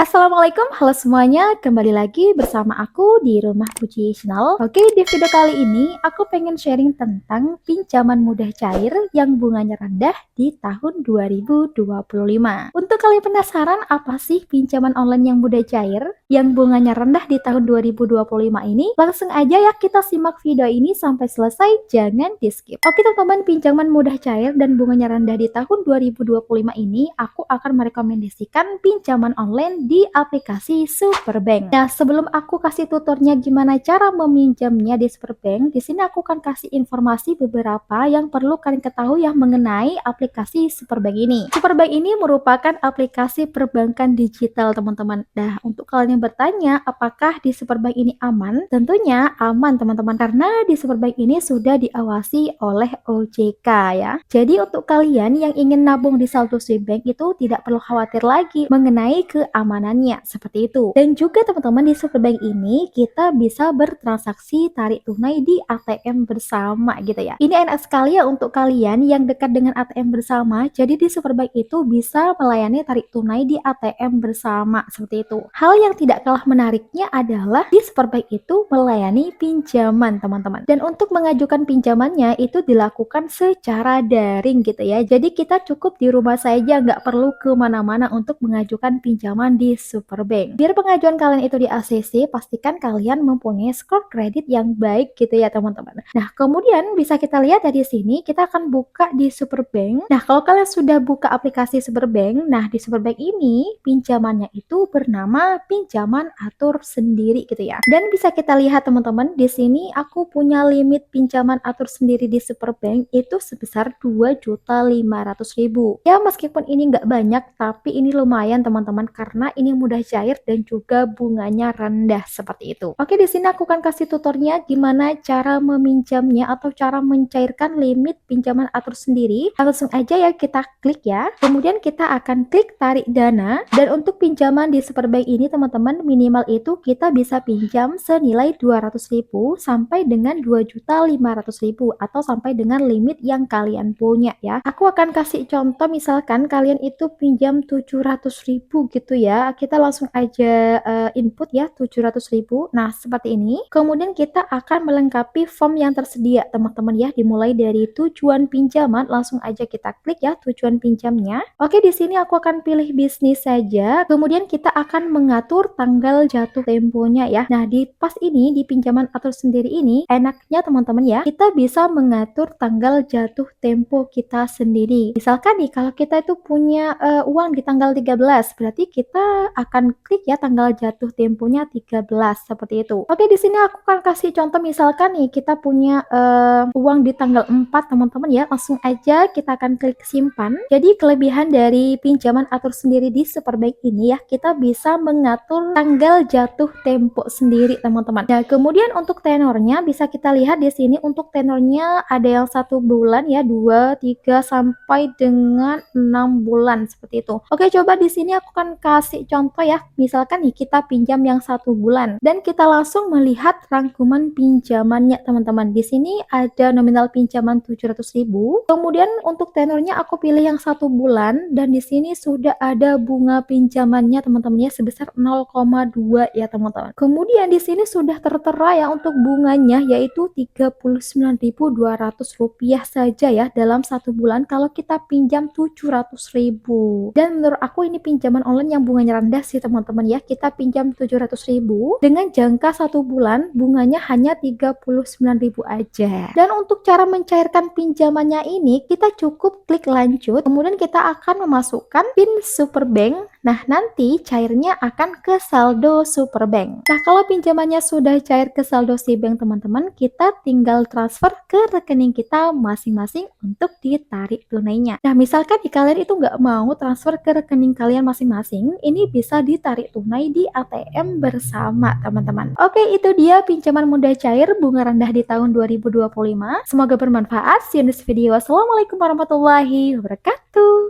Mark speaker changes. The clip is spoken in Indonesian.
Speaker 1: Assalamualaikum, halo semuanya, kembali lagi bersama aku di Rumah Puji Channel. Oke, di video kali ini aku pengen sharing tentang pinjaman mudah cair yang bunganya rendah di tahun 2025. Untuk kalian penasaran apa sih pinjaman online yang mudah cair yang bunganya rendah di tahun 2025 ini? Langsung aja ya kita simak video ini sampai selesai, jangan di skip. Oke teman-teman, pinjaman mudah cair dan bunganya rendah di tahun 2025 ini aku akan merekomendasikan pinjaman online di aplikasi Superbank. Nah, sebelum aku kasih tutornya gimana cara meminjamnya di Superbank, di sini aku akan kasih informasi beberapa yang perlu kalian ketahui yang mengenai aplikasi Superbank ini. Superbank ini merupakan aplikasi perbankan digital, teman-teman. Nah, untuk kalian yang bertanya apakah di Superbank ini aman? Tentunya aman, teman-teman, karena di Superbank ini sudah diawasi oleh OJK ya. Jadi untuk kalian yang ingin nabung di saldo Superbank itu tidak perlu khawatir lagi mengenai keamanannya seperti itu. Dan juga teman-teman di Superbank ini kita bisa bertransaksi tarik tunai di ATM bersama gitu ya. Ini enak sekali ya untuk kalian yang dekat dengan ATM bersama. Jadi di Superbank itu bisa melayani tarik tunai di ATM bersama seperti itu. Hal yang tidak kalah menariknya adalah di Superbank itu melayani pinjaman, teman-teman. Dan untuk mengajukan pinjamannya itu dilakukan secara daring gitu ya. Jadi kita cukup di rumah saja, nggak perlu kemana-mana untuk mengajukan pinjaman di Superbank. Biar pengajuan kalian itu di ACC, pastikan kalian mempunyai skor kredit yang baik gitu ya teman-teman. Nah, kemudian bisa kita lihat dari sini, kita akan buka di Superbank. Nah, kalau kalian sudah buka aplikasi Superbank, nah di Superbank ini pinjamannya itu bernama pinjaman atur sendiri gitu ya. Dan bisa kita lihat teman-teman, di sini aku punya limit pinjaman atur sendiri di Superbank itu sebesar 2.500.000. Ya, meskipun ini nggak banyak, tapi ini lumayan teman-teman karena ini mudah cair dan juga bunganya rendah seperti itu. Oke, di sini aku akan kasih tutornya gimana cara meminjamnya atau cara mencairkan limit pinjaman atur sendiri. Langsung aja ya kita klik ya. Kemudian kita akan klik tarik dana, dan untuk pinjaman di Superbank ini teman-teman minimal itu kita bisa pinjam senilai 200.000 sampai dengan 2.500.000 atau sampai dengan limit yang kalian punya ya. Aku akan kasih contoh, misalkan kalian itu pinjam 700.000 gitu ya. Kita langsung aja input ya 700.000. Nah, seperti ini. Kemudian kita akan melengkapi form yang tersedia teman-teman ya. Dimulai dari tujuan pinjaman, langsung aja kita klik ya tujuan pinjamnya. Oke, di sini aku akan pilih bisnis saja. Kemudian kita akan mengatur tanggal jatuh temponya ya. Nah, di pas ini di pinjaman atur sendiri ini enaknya teman-teman ya, kita bisa mengatur tanggal jatuh tempo kita sendiri. Misalkan nih kalau kita itu punya uang di tanggal 13, berarti kita akan klik ya tanggal jatuh temponya 13 seperti itu. Oke, di sini aku akan kasih contoh, misalkan nih kita punya uang di tanggal 4 teman-teman ya, langsung aja kita akan klik simpan. Jadi kelebihan dari pinjaman atur sendiri di Superbank ini ya, kita bisa mengatur tanggal jatuh tempo sendiri teman-teman. Nah, kemudian untuk tenornya bisa kita lihat di sini. Untuk tenornya ada yang 1 bulan ya, 2, 3 sampai dengan 6 bulan seperti itu. Oke, coba di sini aku akan kasih contoh ya. Misalkan nih kita pinjam yang 1 bulan dan kita langsung melihat rangkuman pinjamannya teman-teman. Di sini ada nominal pinjaman 700.000. Kemudian untuk tenornya aku pilih yang 1 bulan dan di sini sudah ada bunga pinjamannya teman-teman ya sebesar 0,2 ya teman-teman. Kemudian di sini sudah tertera ya untuk bunganya yaitu Rp39.200 saja ya dalam 1 bulan kalau kita pinjam 700.000. Dan menurut aku ini pinjaman online yang bunganya rendah sih teman-teman ya. Kita pinjam 700.000 dengan jangka 1 bulan, bunganya hanya 39.000 aja. Dan untuk cara mencairkan pinjamannya ini kita cukup klik lanjut, kemudian kita akan memasukkan PIN Superbank. Nah, nanti cairnya akan ke saldo Superbank. Nah, kalau pinjamannya sudah cair ke saldo Superbank teman-teman, kita tinggal transfer ke rekening kita masing-masing untuk ditarik tunainya. Nah, misalkan di kalian itu nggak mau transfer ke rekening kalian masing-masing, ini bisa ditarik tunai di ATM bersama teman-teman. Oke, itu dia pinjaman mudah cair bunga rendah di tahun 2025. Semoga bermanfaat. See you in this video. Wassalamualaikum warahmatullahi wabarakatuh.